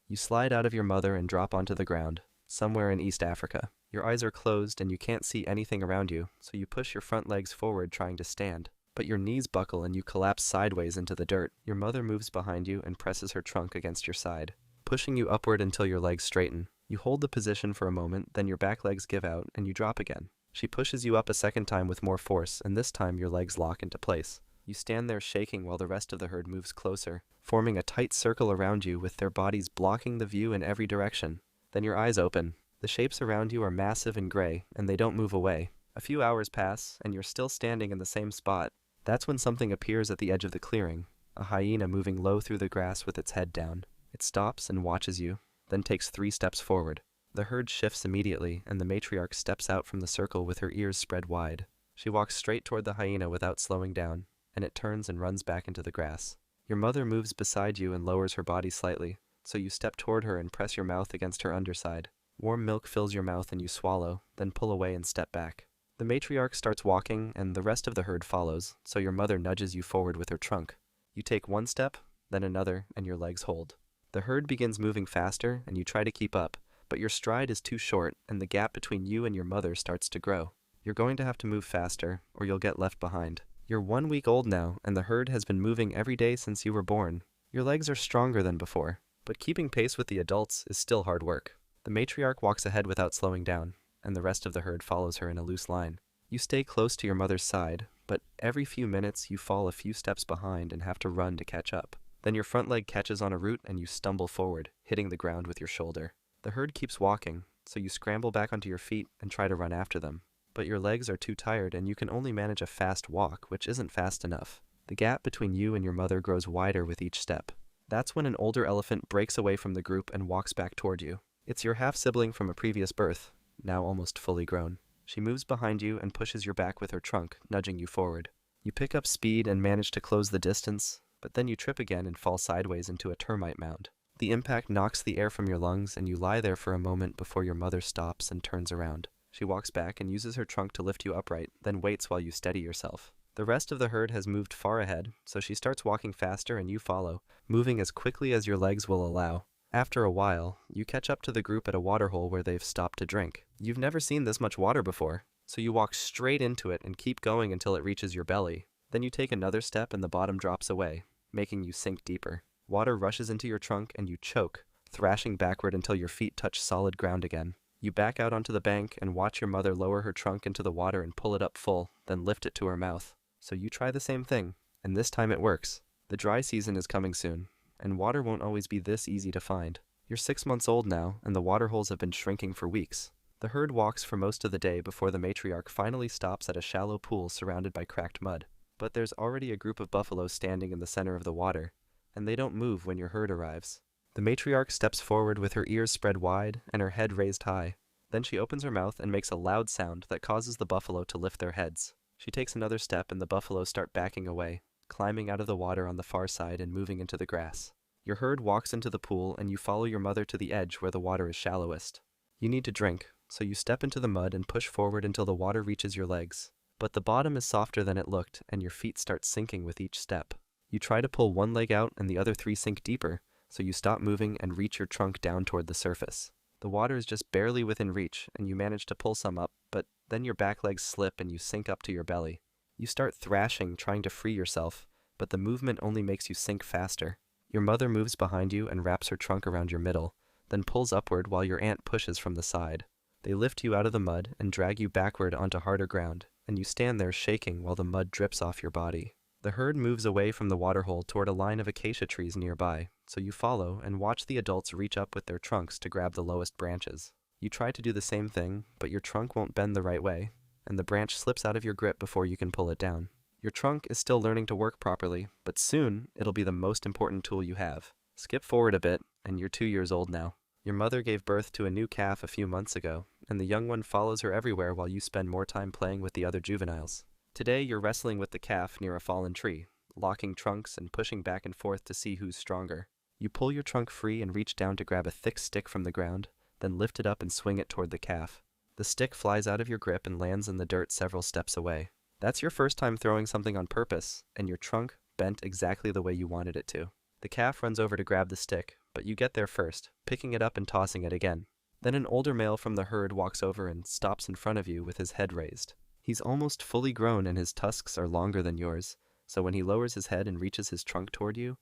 You slide out of your mother and drop onto the ground, somewhere in East Africa. Your eyes are closed and you can't see anything around you, so you push your front legs forward trying to stand. But your knees buckle and you collapse sideways into the dirt. Your mother moves behind you and presses her trunk against your side, pushing you upward until your legs straighten. You hold the position for a moment, then your back legs give out and you drop again. She pushes you up a second time with more force, and this time your legs lock into place. You stand there shaking while the rest of the herd moves closer, forming a tight circle around you with their bodies blocking the view in every direction. Then your eyes open. The shapes around you are massive and gray, and they don't move away. A few hours pass, and you're still standing in the same spot. That's when something appears at the edge of the clearing, a hyena moving low through the grass with its head down. It stops and watches you, then takes 3 steps forward. The herd shifts immediately, and the matriarch steps out from the circle with her ears spread wide. She walks straight toward the hyena without slowing down, and it turns and runs back into the grass. Your mother moves beside you and lowers her body slightly, so you step toward her and press your mouth against her underside. Warm milk fills your mouth and you swallow, then pull away and step back. The matriarch starts walking, and the rest of the herd follows, so your mother nudges you forward with her trunk. You take 1 step, then another, and your legs hold. The herd begins moving faster, and you try to keep up, but your stride is too short, and the gap between you and your mother starts to grow. You're going to have to move faster, or you'll get left behind. You're 1 week old now, and the herd has been moving every day since you were born. Your legs are stronger than before, but keeping pace with the adults is still hard work. The matriarch walks ahead without slowing down, and the rest of the herd follows her in a loose line. You stay close to your mother's side, but every few minutes you fall a few steps behind and have to run to catch up. Then your front leg catches on a root and you stumble forward, hitting the ground with your shoulder. The herd keeps walking, so you scramble back onto your feet and try to run after them. But your legs are too tired and you can only manage a fast walk, which isn't fast enough. The gap between you and your mother grows wider with each step. That's when an older elephant breaks away from the group and walks back toward you. It's your half-sibling from a previous birth, now almost fully grown. She moves behind you and pushes your back with her trunk, nudging you forward. You pick up speed and manage to close the distance, but then you trip again and fall sideways into a termite mound. The impact knocks the air from your lungs and you lie there for a moment before your mother stops and turns around. She walks back and uses her trunk to lift you upright, then waits while you steady yourself. The rest of the herd has moved far ahead, so she starts walking faster and you follow, moving as quickly as your legs will allow. After a while, you catch up to the group at a waterhole where they've stopped to drink. You've never seen this much water before, so you walk straight into it and keep going until it reaches your belly. Then you take another step and the bottom drops away, making you sink deeper. Water rushes into your trunk and you choke, thrashing backward until your feet touch solid ground again. You back out onto the bank and watch your mother lower her trunk into the water and pull it up full, then lift it to her mouth. So you try the same thing, and this time it works. The dry season is coming soon, and water won't always be this easy to find. You're 6 months old now, and the water holes have been shrinking for weeks. The herd walks for most of the day before the matriarch finally stops at a shallow pool surrounded by cracked mud. But there's already a group of buffalo standing in the center of the water, and they don't move when your herd arrives. The matriarch steps forward with her ears spread wide and her head raised high. Then she opens her mouth and makes a loud sound that causes the buffalo to lift their heads. She takes another step and the buffalo start backing away, climbing out of the water on the far side and moving into the grass. Your herd walks into the pool and you follow your mother to the edge where the water is shallowest. You need to drink, so you step into the mud and push forward until the water reaches your legs. But the bottom is softer than it looked and your feet start sinking with each step. You try to pull one leg out and the other 3 sink deeper, so you stop moving and reach your trunk down toward the surface. The water is just barely within reach and you manage to pull some up, but then your back legs slip and you sink up to your belly. You start thrashing, trying to free yourself, but the movement only makes you sink faster. Your mother moves behind you and wraps her trunk around your middle, then pulls upward while your aunt pushes from the side. They lift you out of the mud and drag you backward onto harder ground, and you stand there shaking while the mud drips off your body. The herd moves away from the waterhole toward a line of acacia trees nearby, so you follow and watch the adults reach up with their trunks to grab the lowest branches. You try to do the same thing, but your trunk won't bend the right way, and the branch slips out of your grip before you can pull it down. Your trunk is still learning to work properly, but soon it'll be the most important tool you have. Skip forward a bit, and you're 2 years old now. Your mother gave birth to a new calf a few months ago, and the young one follows her everywhere while you spend more time playing with the other juveniles. Today you're wrestling with the calf near a fallen tree, locking trunks and pushing back and forth to see who's stronger. You pull your trunk free and reach down to grab a thick stick from the ground, then lift it up and swing it toward the calf. The stick flies out of your grip and lands in the dirt several steps away. That's your first time throwing something on purpose, and your trunk bent exactly the way you wanted it to. The calf runs over to grab the stick, but you get there first, picking it up and tossing it again. Then an older male from the herd walks over and stops in front of you with his head raised. He's almost fully grown and his tusks are longer than yours, so when he lowers his head and reaches his trunk toward you,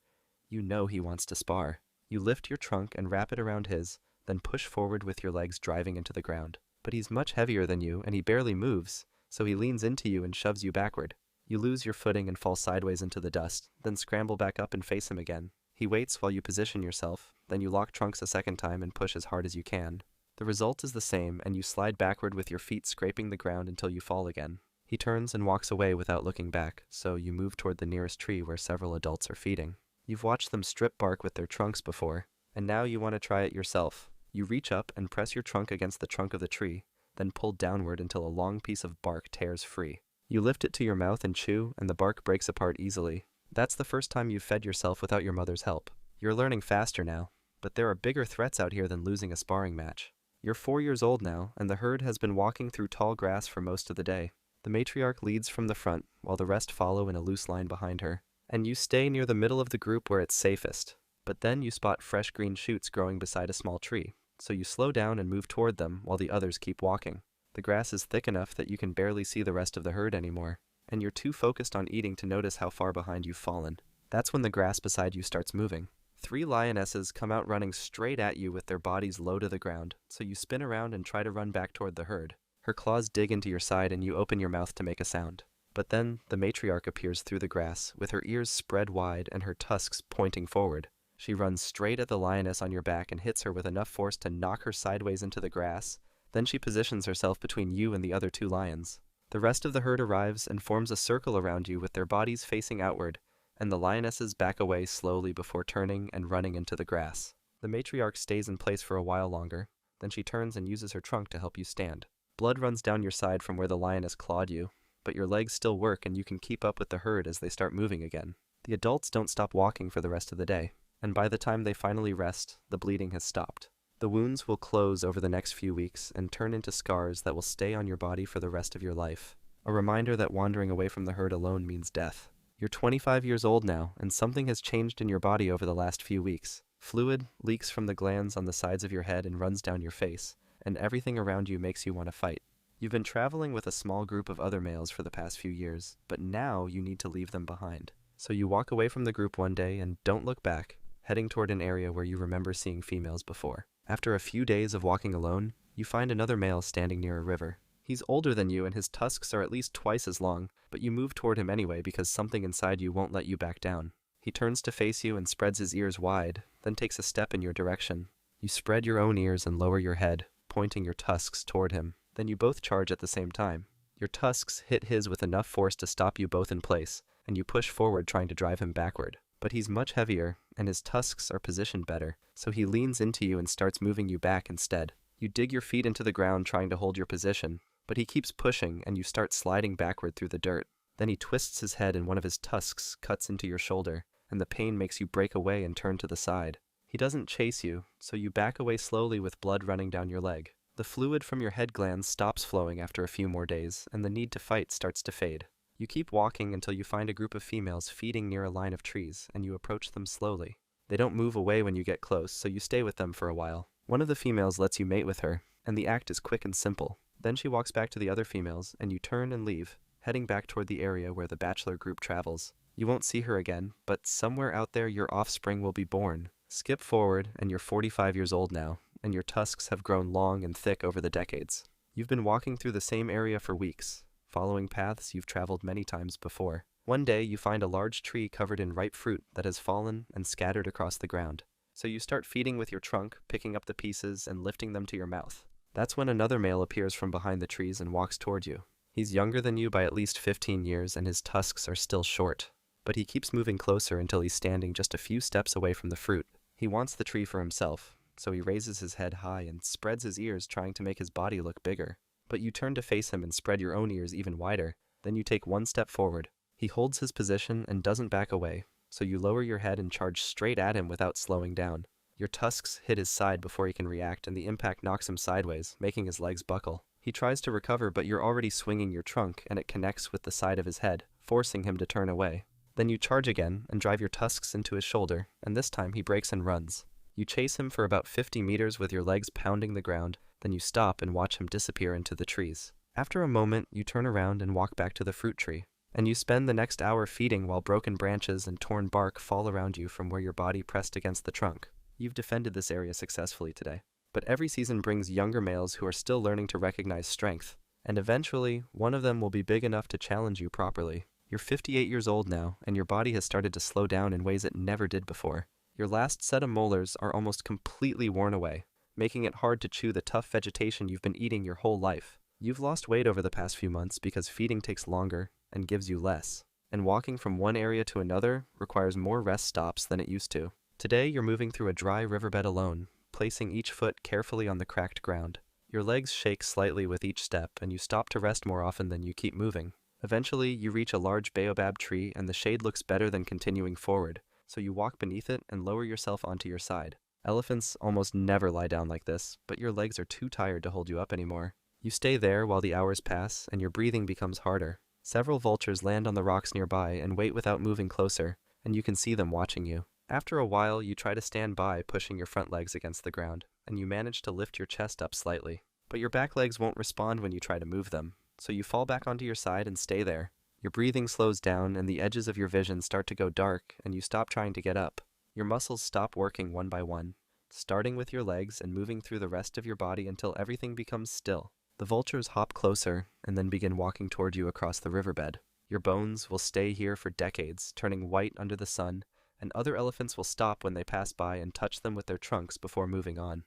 you know he wants to spar. You lift your trunk and wrap it around his, then push forward with your legs driving into the ground. But he's much heavier than you and he barely moves, so he leans into you and shoves you backward. You lose your footing and fall sideways into the dust, then scramble back up and face him again. He waits while you position yourself, then you lock trunks a second time and push as hard as you can. The result is the same, and you slide backward with your feet scraping the ground until you fall again. He turns and walks away without looking back, so you move toward the nearest tree where several adults are feeding. You've watched them strip bark with their trunks before, and now you want to try it yourself. You reach up and press your trunk against the trunk of the tree, then pull downward until a long piece of bark tears free. You lift it to your mouth and chew, and the bark breaks apart easily. That's the first time you've fed yourself without your mother's help. You're learning faster now, but there are bigger threats out here than losing a sparring match. You're 4 years old now, and the herd has been walking through tall grass for most of the day. The matriarch leads from the front, while the rest follow in a loose line behind her. And you stay near the middle of the group where it's safest. But then you spot fresh green shoots growing beside a small tree, so you slow down and move toward them while the others keep walking. The grass is thick enough that you can barely see the rest of the herd anymore, and you're too focused on eating to notice how far behind you've fallen. That's when the grass beside you starts moving. 3 lionesses come out running straight at you with their bodies low to the ground, so you spin around and try to run back toward the herd. Her claws dig into your side and you open your mouth to make a sound. But then the matriarch appears through the grass, with her ears spread wide and her tusks pointing forward. She runs straight at the lioness on your back and hits her with enough force to knock her sideways into the grass. Then she positions herself between you and the other 2 lions. The rest of the herd arrives and forms a circle around you with their bodies facing outward, and the lionesses back away slowly before turning and running into the grass. The matriarch stays in place for a while longer, then she turns and uses her trunk to help you stand. Blood runs down your side from where the lioness clawed you, but your legs still work and you can keep up with the herd as they start moving again. The adults don't stop walking for the rest of the day, and by the time they finally rest, the bleeding has stopped. The wounds will close over the next few weeks and turn into scars that will stay on your body for the rest of your life. A reminder that wandering away from the herd alone means death. You're 25 years old now, and something has changed in your body over the last few weeks. Fluid leaks from the glands on the sides of your head and runs down your face, and everything around you makes you want to fight. You've been traveling with a small group of other males for the past few years, but now you need to leave them behind. So you walk away from the group one day and don't look back, heading toward an area where you remember seeing females before. After a few days of walking alone, you find another male standing near a river. He's older than you and his tusks are at least twice as long, but you move toward him anyway because something inside you won't let you back down. He turns to face you and spreads his ears wide, then takes a step in your direction. You spread your own ears and lower your head, pointing your tusks toward him. Then you both charge at the same time. Your tusks hit his with enough force to stop you both in place, and you push forward trying to drive him backward. But he's much heavier, and his tusks are positioned better, so he leans into you and starts moving you back instead. You dig your feet into the ground trying to hold your position, but he keeps pushing and you start sliding backward through the dirt. Then he twists his head and one of his tusks cuts into your shoulder, and the pain makes you break away and turn to the side. He doesn't chase you, so you back away slowly with blood running down your leg. The fluid from your head glands stops flowing after a few more days, and the need to fight starts to fade. You keep walking until you find a group of females feeding near a line of trees, and you approach them slowly. They don't move away when you get close, so you stay with them for a while. One of the females lets you mate with her, and the act is quick and simple. Then she walks back to the other females, and you turn and leave, heading back toward the area where the bachelor group travels. You won't see her again, but somewhere out there your offspring will be born. Skip forward, and you're 45 years old now, and your tusks have grown long and thick over the decades. You've been walking through the same area for weeks, following paths you've traveled many times before. One day you find a large tree covered in ripe fruit that has fallen and scattered across the ground. So you start feeding with your trunk, picking up the pieces and lifting them to your mouth. That's when another male appears from behind the trees and walks toward you. He's younger than you by at least 15 years and his tusks are still short. But he keeps moving closer until he's standing just a few steps away from the fruit. He wants the tree for himself, so he raises his head high and spreads his ears trying to make his body look bigger. But you turn to face him and spread your own ears even wider. Then you take one step forward. He holds his position and doesn't back away, so you lower your head and charge straight at him without slowing down. Your tusks hit his side before he can react, and the impact knocks him sideways, making his legs buckle. He tries to recover, but you're already swinging your trunk, and it connects with the side of his head, forcing him to turn away. Then you charge again and drive your tusks into his shoulder, and this time he breaks and runs. You chase him for about 50 meters with your legs pounding the ground, then you stop and watch him disappear into the trees. After a moment, you turn around and walk back to the fruit tree, and you spend the next hour feeding while broken branches and torn bark fall around you from where your body pressed against the trunk. You've defended this area successfully today. But every season brings younger males who are still learning to recognize strength, and eventually, one of them will be big enough to challenge you properly. You're 58 years old now, and your body has started to slow down in ways it never did before. Your last set of molars are almost completely worn away, making it hard to chew the tough vegetation you've been eating your whole life. You've lost weight over the past few months because feeding takes longer and gives you less, and walking from one area to another requires more rest stops than it used to. Today, you're moving through a dry riverbed alone, placing each foot carefully on the cracked ground. Your legs shake slightly with each step, and you stop to rest more often than you keep moving. Eventually, you reach a large baobab tree, and the shade looks better than continuing forward, so you walk beneath it and lower yourself onto your side. Elephants almost never lie down like this, but your legs are too tired to hold you up anymore. You stay there while the hours pass, and your breathing becomes harder. Several vultures land on the rocks nearby and wait without moving closer, and you can see them watching you. After a while, you try to stand by, pushing your front legs against the ground, and you manage to lift your chest up slightly. But your back legs won't respond when you try to move them, so you fall back onto your side and stay there. Your breathing slows down, and the edges of your vision start to go dark, and you stop trying to get up. Your muscles stop working one by one, starting with your legs and moving through the rest of your body until everything becomes still. The vultures hop closer, and then begin walking toward you across the riverbed. Your bones will stay here for decades, turning white under the sun, and other elephants will stop when they pass by and touch them with their trunks before moving on.